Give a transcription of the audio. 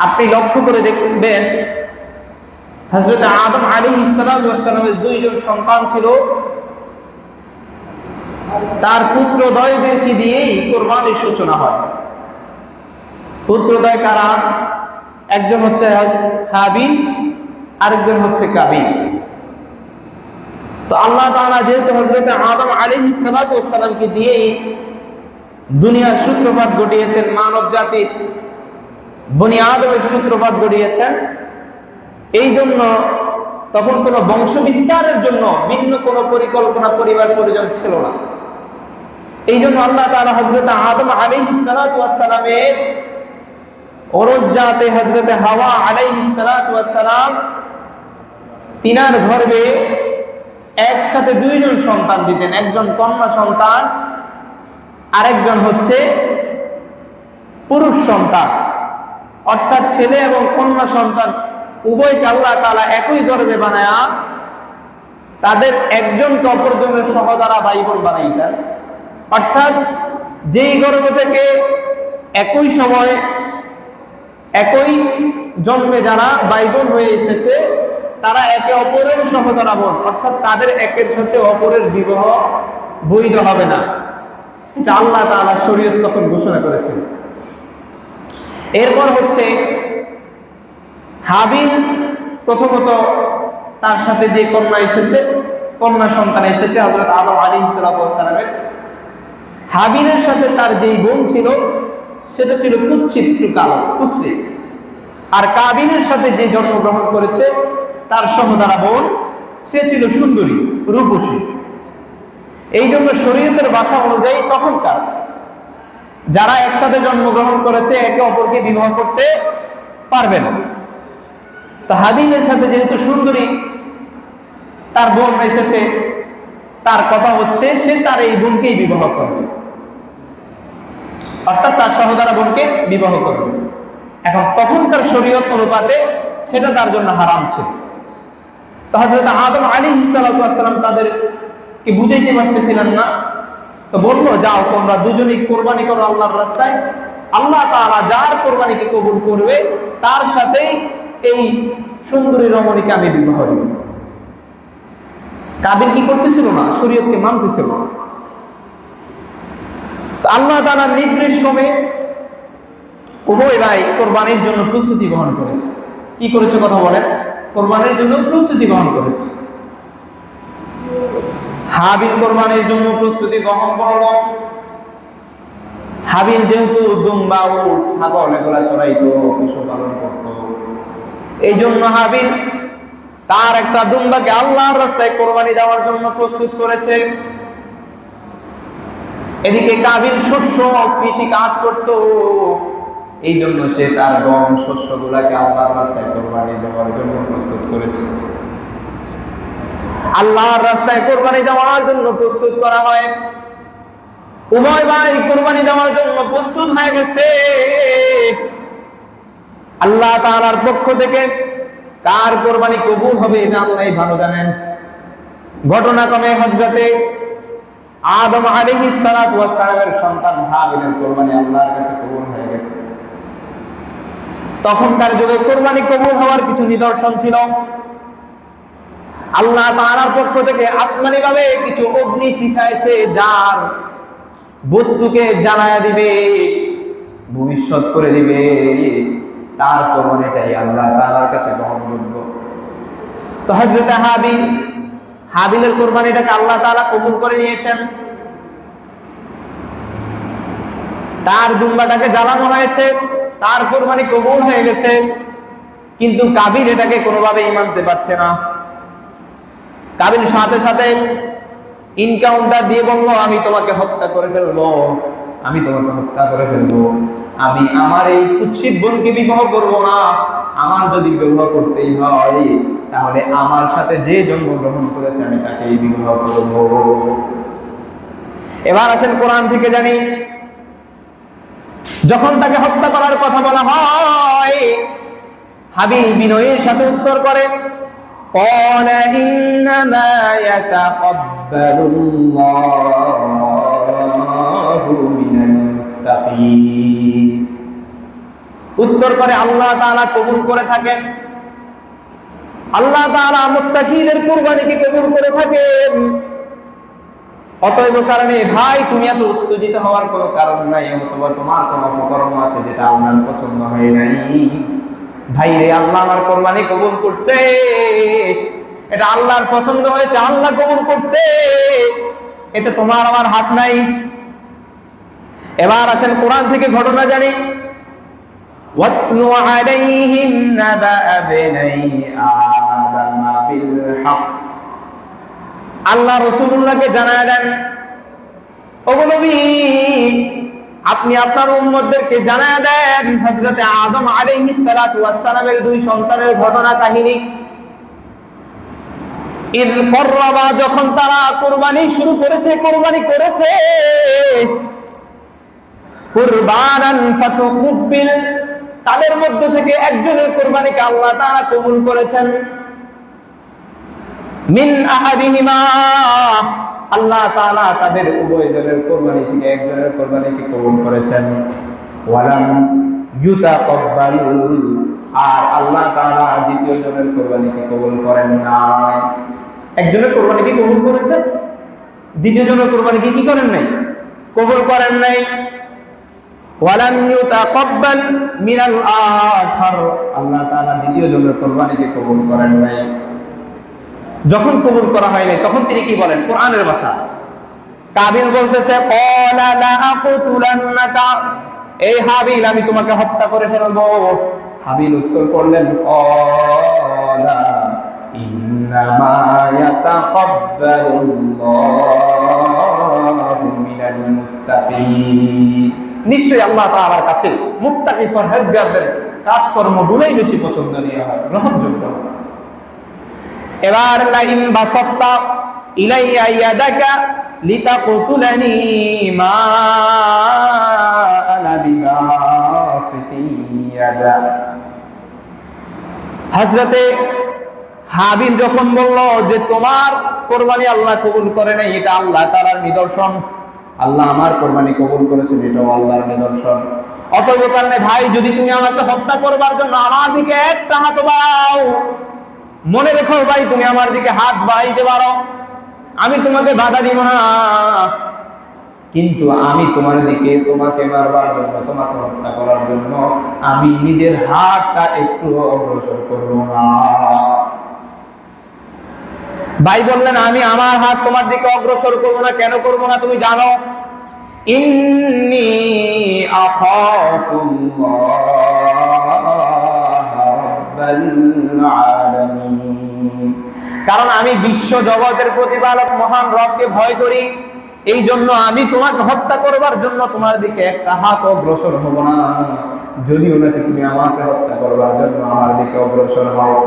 আপনি লক্ষ্য করে দেখবেন হযরত আদম আলাইহিস সালামের দুইজন সন্তান ছিল, তার পুত্রদ্বয়দেরকে দিয়েই কুরবানির সূচনা হয়। পুত্রদ্বয় কারা? একজন হচ্ছে হাবিল, আরেকজন হচ্ছে কাবিল। তো আল্লাহ তাআলা যেহেতু হযরত আদম আলাইহিস সালামকে দিয়েই দুনিয়ার সূত্রপাত ঘটিয়েছেন, মানব জাতির বনি আদমের সূত্রপাত ঘটিয়েছেন, এই জন্য তখন কোন বংশ বিস্তারের জন্য ভিন্ন কোন পরিকল্পনা পরিবার পরিজন ছিল না। এই জন্য আল্লাহ তাআলা হযরত আদম আলাইহিস সালামের ওরস জাতে হযরত হাওয়া আলাইহিস সালাম তিনার গর্ভে একসাথে দুইজন সন্তান দিতেন, একজন কন্যা সন্তান, আরেকজন হচ্ছে পুরুষ সন্তান। অর্থাৎ ছেলে এবং কন্যা সন্তান উভয়কে আল্লাহ তাআলা একই গর্ভে বানায়া তাদের একজনকে অপরজনের সহোদরা ভাই বোন বানাইতেন। অর্থাৎ যেই গর্ভ থেকে একই সময় একই জন্মে যারা ভাই বোন হয়ে এসেছে তারা একে অপরের সহোদরা বোন, অর্থাৎ তাদের একের সাথে অপরের বিবাহ বৈধ হবে না, এটা আল্লাহ তাআলা শরীয়ত তখন ঘোষণা করেছেন। এরপর হচ্ছে হাবিল, প্রথমত তার সাথে যে কন্যা এসেছে, কন্যা সন্তান এসেছে হযরত আদম আলাইহিস সালামের। হাবিলের সাথে তার যেই বোন ছিল সেটা ছিল কুৎসিত, কালো কুৎসিত। আর কাবিলের সাথে যে জন্মগ্রহণ করেছে তার সহোদরা বোন, সে ছিল সুন্দরী, রূপসী। এই জন্য শরীয়তের ভাষা অনুযায়ী তখনকার যারা একসাথে জন্মগ্রহণ করেছে একে অপরকে বিবাহ করতে পারবে না। তো হাবিলের সাথে যেহেতু সুন্দরী তার বোন এসেছে, তার কথা হচ্ছে সে তার এই বোনকেই বিবাহ করবে, অর্থাৎ তার সহোদরা বোনকে বিবাহ করবে। এখন তখনকার শরীয়ত অনুপাতে সেটা তার জন্য হারাম ছিল। তো হযরত আদম আলাইহিস সালাম তাদেরকে বুঝাইতে পারতেছিলেন না, তো বললো যাও তোমরা দুজনেই কোরবানি করো আল্লাহর রাস্তায়, আল্লাহ তাআলা যার কোরবানিকে কবুল করবে তার সাথেই এই সুন্দরী রমণীকে আমি বিবাহ দেব। কাবিল কি করতেছিল না? শরীয়তকে মানতেছিল না। আল্লাহ তাআলার নির্দেশ ক্রমে উভয় ভাই কোরবানির জন্য প্রস্তুতি গ্রহণ করেছে। কি করেছে কথা বলেন? কোরবানির জন্য প্রস্তুতি গ্রহণ করেছে। হাবিল কোরবানির জন্য প্রস্তুতি গ্রহণ করল। হাবিল যেহেতু দুম্বা, উট, ছাগল এগুলা চড়াইতো, পশুপালন করত, এই জন্য হাবিল তার একটা দুম্বাকে আল্লাহর রাস্তায় কোরবানি দেওয়ার জন্য প্রস্তুত করেছে। এদিকে কাবিল শস্য কৃষি কাজ করত, এই জন্য সে তার গম শস্য গুলাকে আল্লাহর রাস্তায় কোরবানি দেওয়ার জন্য প্রস্তুত করেছে। আল্লাহর রাস্তায় কোরবানি দেওয়ার জন্য প্রস্তুত করা হয়। উভয় ভাই কোরবানি দেওয়ার জন্য প্রস্তুত হয়ে গেছে। আল্লাহ তাআলার পক্ষ থেকে কার কোরবানি কবুল হবে এটা আল্লাহই ভালো জানেন। ঘটনাক্রমে হযরতে আদম আলাইহিস সালামের সন্তান হাবিলের কোরবানি আল্লাহর কাছে কবুল হয়ে গেছে। তখনকার যুগে কোরবানি কবুল হওয়ার কিছু নিদর্শন ছিল। আল্লাহ তাআলার পক্ষ থেকে আসমানি ভাবে কিছু অগ্নি শিখা এসে যার বস্তুকে জ্বালায়া দিবে, ভবিষ্যৎ করে দিবে, তার কোরবানিটাই আল্লাহ তাআলার কাছে গ্রহণযোগ্য। তো হযরত হাবিলের কোরবানিটাকে আল্লাহ তাআলা কবুল করে নিয়েছেন। তার দুম্বাটাকে জ্বালানো হয়েছে, তার কোরবানি কবুল হয়ে গেছে। কিন্তু কাবিল এটাকে কোনোভাবেই মানতে পারছে না। কাবিল সাথে সাথে ইনকাউন্টার দিয়ে বললো, আমি তোমাকে হত্যা করে ফেলবো, আমি তোমাকে হত্যা করে ফেলবো। আমি আমার এই কুৎসিত বোনকে বিবাহ করবো না। আমার যদি বিবাহ করতেই হয় তাহলে আমার সাথে যে জন্মগ্রহণ করেছে আমি তাকেই বিবাহ করবো। এবার আসেন কোরআন থেকে জানি, যখন তাকে হত্যা করার কথা বলা হয়, হাবিল বিনয়ের সাথে উত্তর করে, قال إنما يتقبل الله من المتقين। উত্তর করে আল্লাহ তাআলা কবুল করে থাকেন। আল্লাহ তাআলা মুত্তাকিদের কুরবানিকে কবুল করে থাকেন। অতএব কারণে ভাই তুমি এত উত্তেজিত হওয়ার কোনো কারণ নাই, অথবা তোমার কোনো অপকর্ম আছে যেটা আল্লাহর পছন্দ হয় নাই। ভাই রে, আল্লাহ আমার কুরবানি কবুল করছে, এটা আল্লাহর পছন্দ হয়েছে, আল্লাহ কবুল করছে, এতে তোমার আমার হাত নাই। এবার আসেন কোরআন থেকে ঘটনা জানি। ওয়াতলু আলাইহিম নাবা আবনাই আদম বিল হক। আল্লাহ রাসূলুল্লাহকে জানায় দেন, ওগো নবী আপনি আপনার উম্মতদেরকে জানায় দেন হযরত আদম আলাইহিস সালাতু ওয়াস সালামের দুই সন্তানের ঘটনা কাহিনী। ইয কররাবা, যখন তারা কুরবানি শুরু করেছে, কুরবানি করেছে, কুরবানান ফাতুকুব্বিল, তাদের মধ্য থেকে একজনের কুরবানিকে আল্লাহ তাআলা কবুল করেছেন। মিন আহাদিহিমা, আল্লাহ তাআলা তাদের উভয়জনের কুরবানি থেকে একজনের কুরবানিকে কবুল করেছেন। ওয়ালাম ইউতাকাব্বাল, আর আল্লাহ তাআলা দ্বিতীয় জনের কুরবানিকে কবুল করেন নাই। একজনের কুরবানিকে কবুল করেছেন, দ্বিতীয় জনের কুরবানিকে কি করেন নাই? কবুল করেন নাই। ওয়ালাম ইউতাকাব্বাল মিনাল আখার, আল্লাহ তাআলা দ্বিতীয় জনের কুরবানিকে কবুল করেন নাই। যখন কবুল করা হয় নাই তখন তিনি কি বলেন? কোরআনের ভাষা। কাবিল বলতেছে ক্বালা লা আকুতুলান্নাকা, এই হাবিল আমি তোমাকে হত্যা করে ফেলবো। হাবিল উত্তর করলেন ক্বালা ইন্নামা ইয়াতাকাব্বালুল্লাহু মিনাল মুত্তাকিন, নিশ্চয়ই আল্লাহ তাআলার কাছে মুত্তাকি পরহেজগারদের কাজকর্মগুলোই বেশি পছন্দনীয় হয়, গ্রহণযোগ্য। এবার লাইন বাসাত্তা ইলাইয়া ইয়াদাকা লিতাকতুলানি মা আনা বিবাসিতি ইয়াদা। হযরতে হাবিল যখন বলল যে তোমার কুরবানি আল্লাহ কবুল করে নাই, এটা আল্লাহ তাআলার নিদর্শন, আল্লাহ আমার কুরবানি কবুল করেছেন, এটাও আল্লাহর নিদর্শন। অতএব কারণে ভাই যদি তুমি আমাকে হত্যা করবার জন্য আমার দিকে একটা হাত বাড়াও, মনে রেখো ভাই তুমি আমার দিকে হাত বাড়াইতে পারো, আমি তোমাকে বাধা দিব না, কিন্তু আমি তোমার দিকে তোমাকে মারবার জন্য, তোমাকে হত্যা করার জন্য আমি নিজের হাতটা একটু অগ্রসর করব না। ভাই বললেন আমি আমার হাত তোমার দিকে অগ্রসর করব না। কেন করব না তুমি জানো? ইন্নী আখাফুল্লাহ রাব্বাল আলামিন, কারণ আমি বিশ্ব জগতের প্রতিপালক মহান রবকে ভয় করি, এই জন্য আমি তোমাকে হত্যা করবার জন্য তোমার দিকে একটা হাত অগ্রসর হব না, যদিও নাকি তুমি আমাকে হত্যা করবার জন্য আমার দিকে অগ্রসর হও।